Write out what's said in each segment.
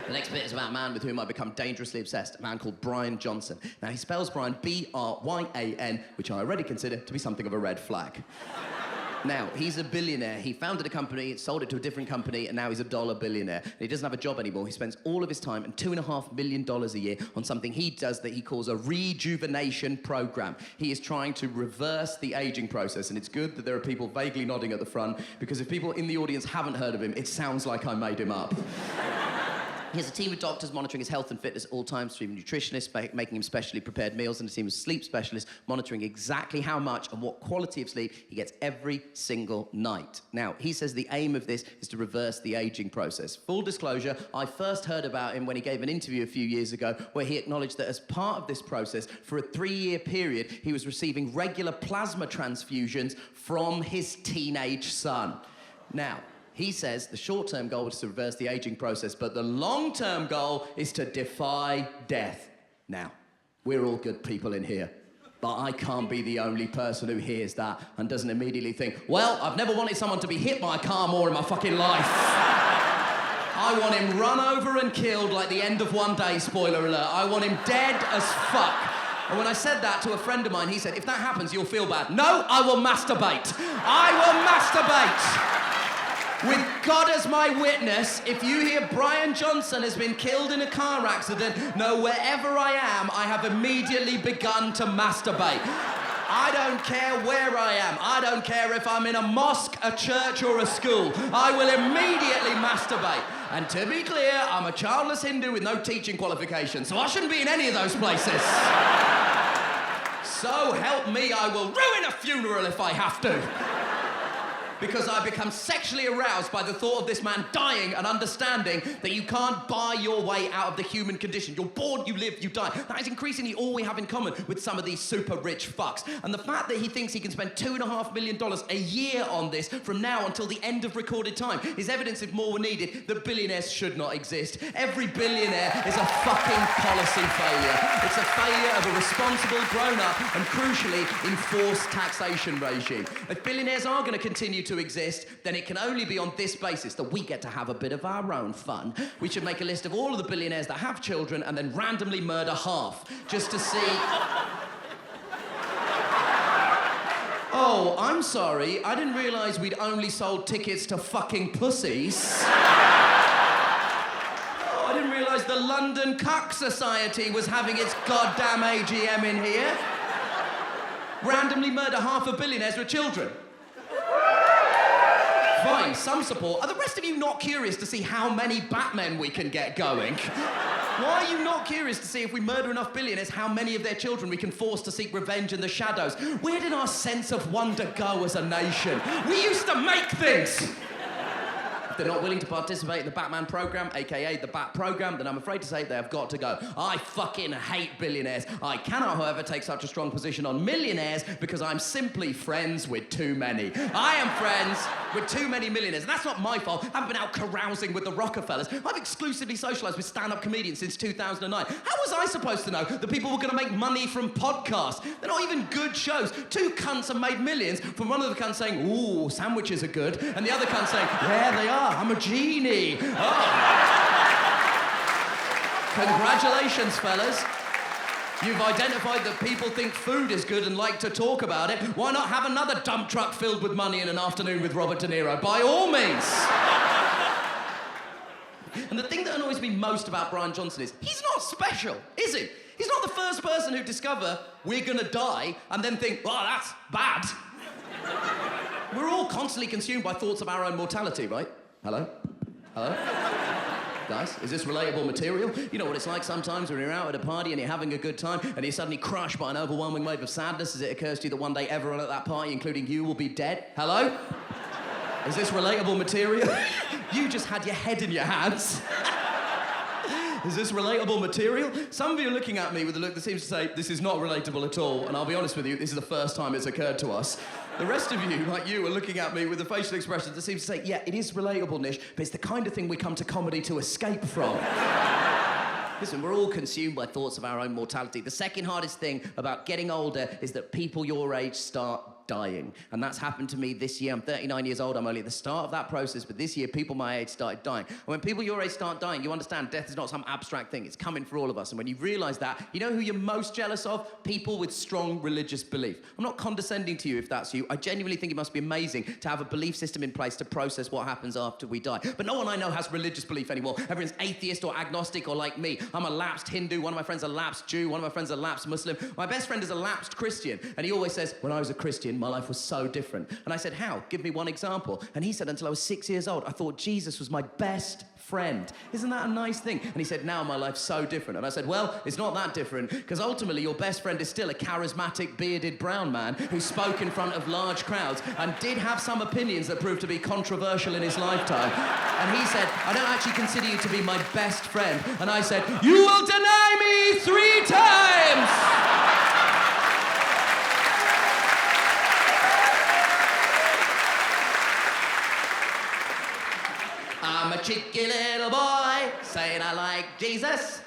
The next bit is about a man with whom I've become dangerously obsessed, a man called Brian Johnson. Now, he spells Brian B-R-Y-A-N, which I already consider to be something of a red flag. Now, he's a billionaire. He founded a company, sold it to a different company, and now he's a dollar billionaire. And he doesn't have a job anymore. He spends all of his time and $2.5 million a year on something he does that he calls a rejuvenation program. He is trying to reverse the aging process, and it's good that there are people vaguely nodding at the front, because if people in the audience haven't heard of him, it sounds like I made him up. He has a team of doctors monitoring his health and fitness at all times, from nutritionists making him specially prepared meals, and a team of sleep specialists monitoring exactly how much and what quality of sleep he gets every single night. Now, he says the aim of this is to reverse the aging process. Full disclosure, I first heard about him when he gave an interview a few years ago where he acknowledged that as part of this process, for a 3-year period, he was receiving regular plasma transfusions from his teenage son. Now, he says the short-term goal is to reverse the aging process, but the long-term goal is to defy death. Now, we're all good people in here, but I can't be the only person who hears that and doesn't immediately think, well, I've never wanted someone to be hit by a car more in my fucking life. I want him run over and killed like the end of One Day, spoiler alert. I want him dead as fuck. And when I said that to a friend of mine, he said, if that happens, you'll feel bad. No, I will masturbate. I will masturbate. With God as my witness, if you hear Brian Johnson has been killed in a car accident, know wherever I am, I have immediately begun to masturbate. I don't care where I am. I don't care if I'm in a mosque, a church, or a school. I will immediately masturbate. And to be clear, I'm a childless Hindu with no teaching qualifications, so I shouldn't be in any of those places. So help me, I will ruin a funeral if I have to. Because I become sexually aroused by the thought of this man dying and understanding that you can't buy your way out of the human condition. You're born, you live, you die. That is increasingly all we have in common with some of these super rich fucks. And the fact that he thinks he can spend $2.5 million a year on this from now until the end of recorded time is evidence, if more were needed, that billionaires should not exist. Every billionaire is a fucking policy failure. It's a failure of a responsible, grown-up, and crucially, enforced taxation regime. If billionaires are going to continue to exist, then it can only be on this basis, that we get to have a bit of our own fun. We should make a list of all of the billionaires that have children and then randomly murder half, just to see... Oh, I'm sorry, I didn't realise we'd only sold tickets to fucking pussies. Oh, I didn't realise the London Cuck Society was having its goddamn AGM in here. Randomly murder half of billionaires with children. Fine, some support. Are the rest of you not curious to see how many Batmen we can get going? Why are you not curious to see, if we murder enough billionaires, how many of their children we can force to seek revenge in the shadows? Where did our sense of wonder go as a nation? We used to make things! If they're not willing to participate in the Batman program, aka the Bat program, then I'm afraid to say they have got to go. I fucking hate billionaires. I cannot, however, take such a strong position on millionaires because I'm simply friends with too many. I am friends with too many millionaires, and that's not my fault. I haven't been out carousing with the Rockefellers. I've exclusively socialised with stand-up comedians since 2009. How was I supposed to know that people were going to make money from podcasts? They're not even good shows. Two cunts have made millions from one of the cunts saying, ooh, sandwiches are good, and the other cunt saying, yeah, they are. I'm a genie. Oh. Congratulations, fellas. You've identified that people think food is good and like to talk about it. Why not have another dump truck filled with money in an afternoon with Robert De Niro? By all means. And the thing that annoys me most about Brian Johnson is he's not special, is he? He's not the first person who discover we're gonna die and then think, well, that's bad. We're all constantly consumed by thoughts of our own mortality, right? Hello? Hello? Guys, is this relatable material? You know what it's like sometimes when you're out at a party and you're having a good time and you're suddenly crushed by an overwhelming wave of sadness as it occurs to you that one day everyone at that party, including you, will be dead. Hello? Is this relatable material? You just had your head in your hands. Is this relatable material? Some of you are looking at me with a look that seems to say, this is not relatable at all, and I'll be honest with you, this is the first time it's occurred to us. The rest of you, like you, are looking at me with a facial expression that seems to say, yeah, it is relatable, Nish, but it's the kind of thing we come to comedy to escape from. Listen, we're all consumed by thoughts of our own mortality. The second hardest thing about getting older is that people your age start dying. And that's happened to me this year. I'm 39 years old. I'm only at the start of that process, but this year, people my age started dying. And when people your age start dying, you understand death is not some abstract thing. It's coming for all of us. And when you realize that, you know who you're most jealous of? People with strong religious belief. I'm not condescending to you if that's you. I genuinely think it must be amazing to have a belief system in place to process what happens after we die. But no one I know has religious belief anymore. Everyone's atheist or agnostic or like me. I'm a lapsed Hindu. One of my friends is a lapsed Jew. One of my friends is a lapsed Muslim. My best friend is a lapsed Christian. And he always says, when I was a Christian, my life was so different. And I said, how? Give me one example. And he said, until I was 6 years old, I thought Jesus was my best friend. Isn't that a nice thing? And he said, now my life's so different. And I said, well, it's not that different, because ultimately your best friend is still a charismatic, bearded brown man who spoke in front of large crowds and did have some opinions that proved to be controversial in his lifetime. And he said, I don't actually consider you to be my best friend. And I said, you will deny me 3 times! I'm a cheeky little boy saying I like Jesus.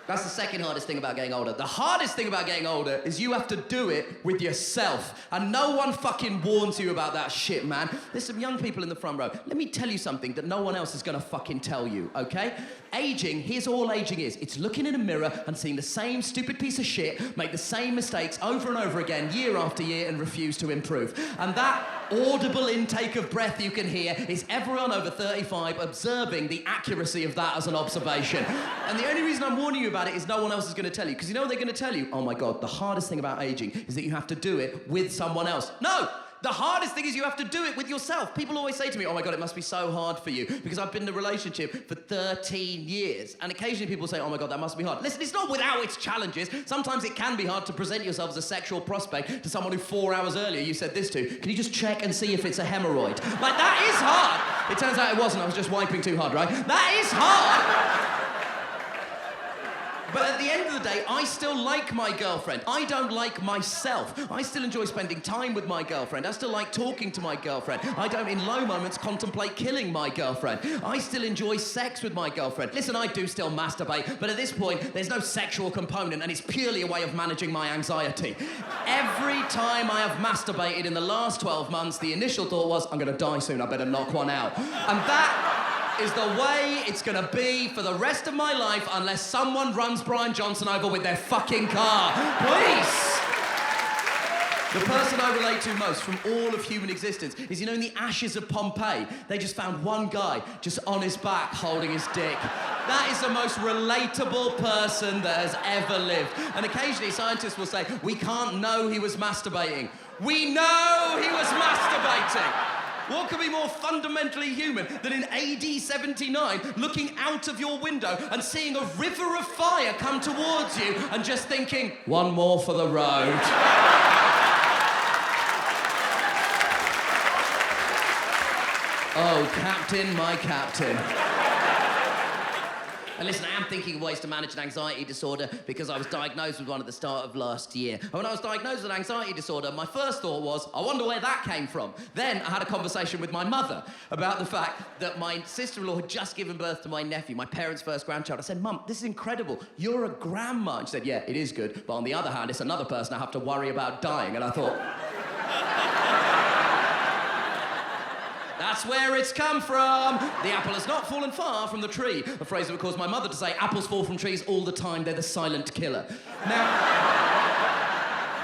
That's the second hardest thing about getting older. The hardest thing about getting older is you have to do it with yourself. And no one fucking warns you about that shit, man. There's some young people in the front row. Let me tell you something that no one else is gonna fucking tell you, okay? Aging, here's all aging is. It's looking in a mirror and seeing the same stupid piece of shit, make the same mistakes over and over again, year after year, and refuse to improve. And that audible intake of breath you can hear is everyone over 35 observing the accuracy of that as an observation. And the only reason I'm warning you about it is no one else is going to tell you, because you know what they're going to tell you? Oh my God, the hardest thing about aging is that you have to do it with someone else. No! The hardest thing is you have to do it with yourself. People always say to me, oh my God, it must be so hard for you, because I've been in a relationship for 13 years. And occasionally people say, oh my God, that must be hard. Listen, it's not without its challenges. Sometimes it can be hard to present yourself as a sexual prospect to someone who 4 hours earlier you said this to. Can you just check and see if it's a hemorrhoid? Like, that is hard. It turns out it wasn't. I was just wiping too hard, right? That is hard. But at the end of the day, I still like my girlfriend. I don't like myself. I still enjoy spending time with my girlfriend. I still like talking to my girlfriend. I don't, in low moments, contemplate killing my girlfriend. I still enjoy sex with my girlfriend. Listen, I do still masturbate, but at this point, there's no sexual component, and it's purely a way of managing my anxiety. Every time I have masturbated in the last 12 months, the initial thought was, I'm gonna die soon, I better knock one out. And that is the way it's gonna be for the rest of my life unless someone runs Brian Johnson over with their fucking car. Please! The person I relate to most from all of human existence is, you know, in the ashes of Pompeii, they just found one guy just on his back holding his dick. That is the most relatable person that has ever lived. And occasionally scientists will say, we can't know he was masturbating. We know he was masturbating. What could be more fundamentally human than in AD 79 looking out of your window and seeing a river of fire come towards you and just thinking, one more for the road. Oh, Captain, my Captain. And listen, I am thinking of ways to manage an anxiety disorder because I was diagnosed with one at the start of last year. And when I was diagnosed with an anxiety disorder, my first thought was, I wonder where that came from. Then I had a conversation with my mother about the fact that my sister-in-law had just given birth to my nephew, my parents' first grandchild. I said, Mum, this is incredible. You're a grandma. And she said, yeah, it is good. But on the other hand, it's another person I have to worry about dying. And I thought... That's where it's come from. The apple has not fallen far from the tree. A phrase that would cause my mother to say, apples fall from trees all the time, they're the silent killer.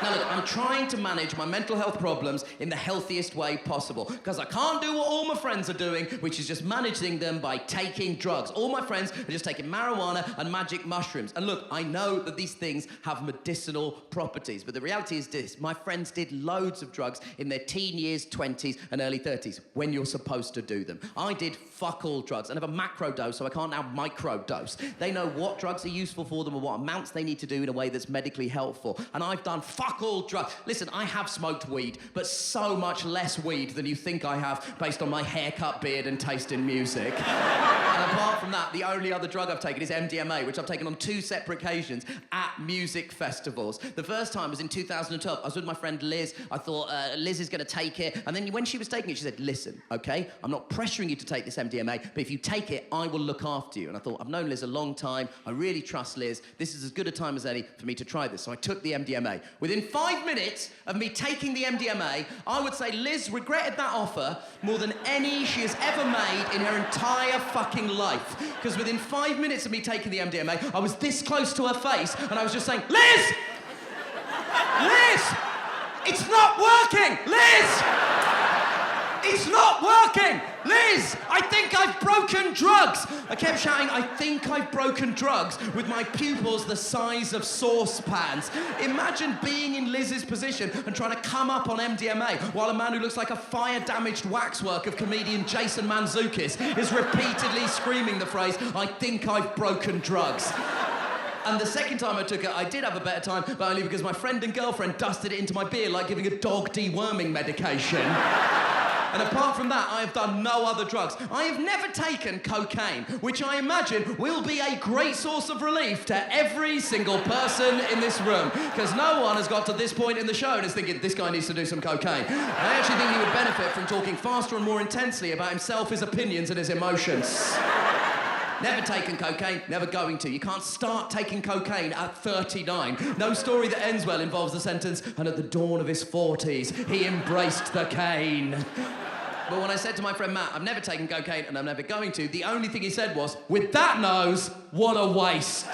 Now look, I'm trying to manage my mental health problems in the healthiest way possible, because I can't do what all my friends are doing, which is just managing them by taking drugs. All my friends are just taking marijuana and magic mushrooms. And look, I know that these things have medicinal properties, but the reality is this: my friends did loads of drugs in their teen years, 20s, and early 30s, when you're supposed to do them. I did fuck all drugs. I have a macro dose, so I can't now micro dose. They know what drugs are useful for them and what amounts they need to do in a way that's medically helpful. And I've done fuck fuck all drugs. Listen, I have smoked weed, but so much less weed than you think I have based on my haircut, beard, and taste in music. And apart from that, the only other drug I've taken is MDMA, which I've taken on 2 separate occasions at music festivals. The first time was in 2012. I was with my friend Liz. I thought, Liz is going to take it. And then when she was taking it, she said, listen, okay, I'm not pressuring you to take this MDMA, but if you take it, I will look after you. And I thought, I've known Liz a long time. I really trust Liz. This is as good a time as any for me to try this. So I took the MDMA. Within 5 minutes of me taking the MDMA, I would say Liz regretted that offer more than any she has ever made in her entire fucking life. Because within 5 minutes of me taking the MDMA, I was this close to her face, and I was just saying, Liz! Liz! It's not working! Liz! It's not working! Liz! I think I've broken drugs! I kept shouting, I think I've broken drugs, with my pupils the size of saucepans. Imagine being in Liz's position and trying to come up on MDMA while a man who looks like a fire-damaged waxwork of comedian Jason Mantzoukas is repeatedly screaming the phrase, I think I've broken drugs. And the second time I took it, I did have a better time, but only because my friend and girlfriend dusted it into my beer like giving a dog deworming medication. And apart from that, I have done no other drugs. I have never taken cocaine, which I imagine will be a great source of relief to every single person in this room, because no one has got to this point in the show and is thinking, this guy needs to do some cocaine. I actually think he would benefit from talking faster and more intensely about himself, his opinions, and his emotions. Never taken cocaine, never going to. You can't start taking cocaine at 39. No story that ends well involves the sentence, and at the dawn of his 40s, he embraced the cane. But when I said to my friend Matt, I've never taken cocaine and I'm never going to, the only thing he said was, with that nose, what a waste.